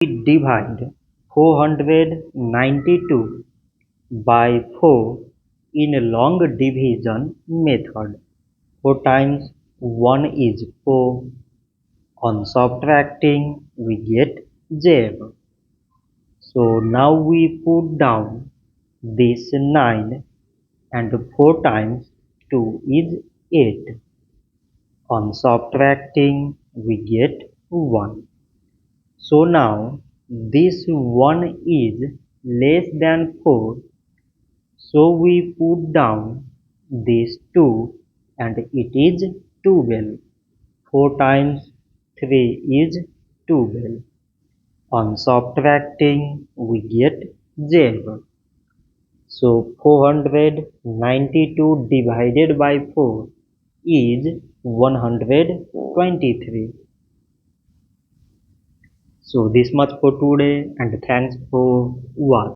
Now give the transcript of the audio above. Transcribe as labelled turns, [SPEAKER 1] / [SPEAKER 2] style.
[SPEAKER 1] We divide 492 by 4 in a long division method. 4 times 1 is 4. On subtracting, we get JF. So now we put down this 9 and 4 times 2 is 8. On subtracting, we get 1. So now this 1 is less than 4, so we put down this 2 and it is 12. 4 times 3 is 12. On subtracting, we get 0. So 492 divided by 4 is 123. So this much for today and thanks for watching.